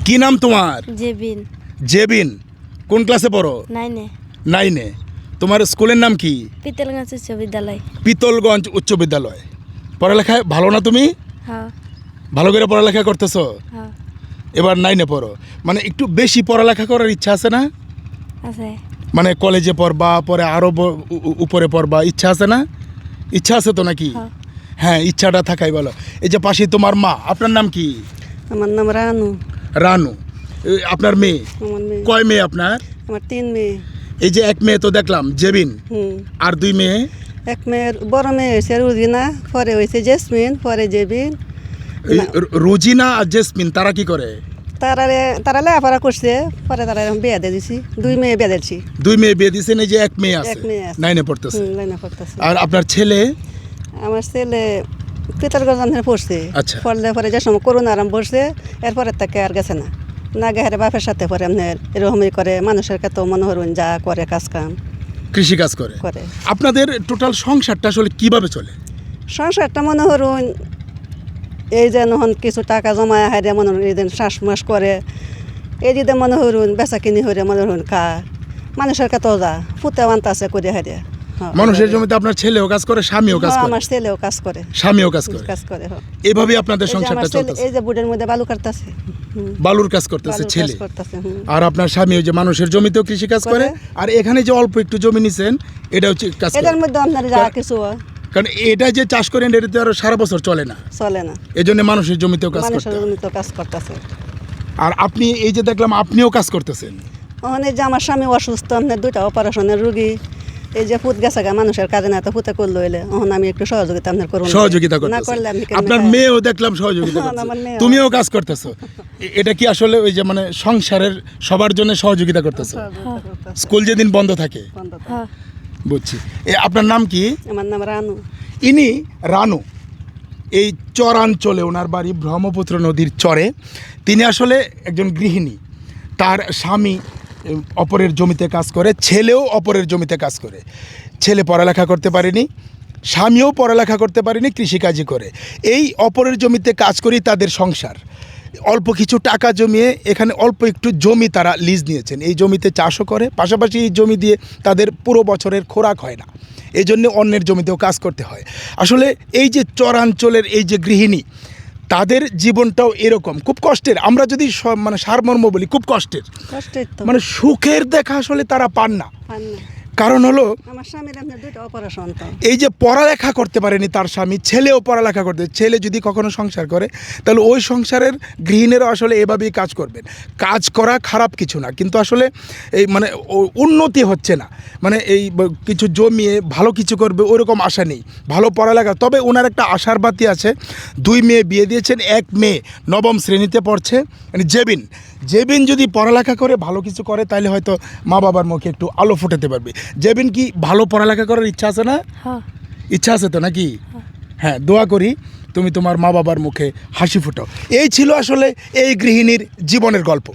কি নাম তোমার? জেবিন। জেবিন। কোন ক্লাসে পড়ো? 9-এ। 9-এ। তোমার স্কুলের নাম কি? পিতলগঞ্জ উচ্চ বিদ্যালয়। পিতলগঞ্জ উচ্চ বিদ্যালয়। পড়ালেখায় ভালো না তুমি? হ্যাঁ। ভালো করে পড়ালেখা করতেছো? হ্যাঁ। এবার 9-এ পড়ো, মানে একটু বেশি পড়ালেখা করার ইচ্ছা আছে না? আছে। মানে কলেজে পড়বা, পরে আরও উপরে পড়বা, ইচ্ছা আছে না? ইচ্ছা আছে তো নাকি? হ্যাঁ। হ্যাঁ, ইচ্ছাটা থাকাই ভালো। এই যে পাশে তোমার মা, আপনার নাম কি? আমার নাম রানু। রানু। আপনার মেয়ে? আমার মেয়ে। কয় মেয়ে আপনার? আমার 3 মেয়ে। এই যে এক মেয়ে তো দেখলাম জেবিন, আর 2 মেয়ে? এক মেয়ের বড় মেয়ে হয়েছে রুজিনা, পরে হয়েছে জেসমিন, পরে জেবিন। রোজিনা আর জেসমিন তারা কি করে? তারা লেখাপড়া করছে, পরে তারা বিয়ে দিয়ে দিছি। 2 মেয়ে বিয়ে দিয়েছি। 2 মেয়ে বিয়ে দিয়েছেন, এই যে এক মেয়ে আছে, এক মেয়ে আছে। 9-এ পড়তেছে। 9-এ পড়তেছে। আর আপনার ছেলে? আমার ছেলে পিতলগঞ্জ পড়ছে। আচ্ছা। পড়লে পরে যে সময় করোনা আরাম পড়ছে, এরপরে তাকে আর গেছে না। না গেছে বাপের সাথে পরে আপনার এরকমই করে, মানুষের কাছে মনোহরণ যা করে কাজ কাম কৃষি কাজ করে। আপনাদের টোটাল সংসারটা আসলে কিভাবে চলে? সংসারটা মনোহরণ এই যে নহন কিছু টাকা জমায় হারিয়ে মনোহরণ এই দিন শ্বাস মাস করে, এই যে মনোহরণ বেচা কিনি হরে মনোহরণ খা, মানুষের কাছেও যা ফুতে আনতে আছে করে হারিয়ে। মানুষের জমিতে আপনার ছেলেও কাজ করে, স্বামীও কাজ করে? আমার ছেলেও কাজ করে, স্বামীও কাজ করে। এভাবেই আপনাদের সংসারটা চলতেছে? এই যে বুড়ের মধ্যে বালু কাটতেছে, বালুর কাজ করতেছে ছেলে। করতেছে। আর আপনার স্বামী ওই যে মানুষের জমিতেও কৃষি কাজ করে, আর এখানে যে অল্প একটু জমি নিছেন এটা হচ্ছে কাজ করে। এটার মধ্যে আপনার যা কিছু কারণ এটা যে চাষ করেন এটা তো আরো সারা বছর চলে না, চলে না। এই জন্য মানুষের জমিতেও কাজ করতে মানুষের হয়। জমিতেও কাজ করতেছে। আর আপনি এই যে দেখলাম আপনিও কাজ করতেছেন। ওখানে যে আমার স্বামী অসুস্থ, আপনার 2টা অপারেশনের রুগী, এই যে ফুট গেছে গা মানুষের কাজে না তো ফুটে করলো এলে ওখানে আমি একটু সহযোগিতা আপনার করুন, সহযোগিতা না করতেছেন। করলে আমি আপনার মেয়েও দেখলাম সহযোগিতা করতেছে, আমার মেয়েও। তুমিও কাজ করতেছো। এটা কি আসলে ওই যে মানে সংসারের সবার জন্য সহযোগিতা করতেছো? স্কুল যেদিন বন্ধ থাকে? হ্যাঁ। বুঝছি। আপনার নাম কি? আমার নাম রানু। ইনি রানু। এই চরাঞ্চলে ওনার বাড়ি ব্রহ্মপুত্র নদীর চরে। তিনি আসলে একজন গৃহিণী। তার স্বামী অপরের জমিতে কাজ করে, ছেলেও অপরের জমিতে কাজ করে। ছেলে পড়ালেখা করতে পারেনি, স্বামীও পড়ালেখা করতে পারেনি, কৃষিকাজই করে। এই অপরের জমিতে কাজ করেই তাদের সংসার। অল্প কিছু টাকা জমিয়ে এখানে অল্প একটু জমি তারা লিজ নিয়েছেন, এই জমিতে চাষও করে, পাশাপাশি এই জমি দিয়ে তাদের পুরো বছরের খোরাক হয় না, এই জন্য অন্যের জমিতেও কাজ করতে হয়। আসলে এই যে চরাঞ্চলের এই যে গৃহিণী, তাদের জীবনটাও এরকম খুব কষ্টের। আমরা যদি মানে সারমর্ম বলি, খুব কষ্টের, মানে সুখের দেখা আসলে তারা পান না। কারণ হলো আমার স্বামীর আপনার 2টা অপারেশন, তো এই যে পড়ালেখা করতে পারেনি তার স্বামী, ছেলেও পড়ালেখা করতে, ছেলে যদি কখনো সংসার করে তাহলে ওই সংসারের গৃহিণীরা আসলে এভাবেই কাজ করবেন। কাজ করা খারাপ কিছু না, কিন্তু আসলে এই মানে উন্নতি হচ্ছে না, মানে এই কিছু জমিয়ে ভালো কিছু করবে ওরকম আশা নেই, ভালো পড়ালেখা। তবে ওনার একটা আশার বাতি আছে, 2 মেয়ে বিয়ে দিয়েছেন, এক মেয়ে 9ম শ্রেণীতে পড়ছে, মানে জেবিন। জেবিন যদি পড়ালেখা করে ভালো কিছু করে তাহলে হয়তো মা বাবার মুখে একটু আলো ফোটাতে পারবে। জেবিন কি ভালো পড়ালেখা করার ইচ্ছা আছে না? হ্যাঁ। ইচ্ছা আছে তো নাকি? হ্যাঁ, দোয়া করি তুমি তোমার মা বাবার মুখে হাসি ফোটাও। এই ছিল আসলে এই গৃহিণীর জীবনের গল্প।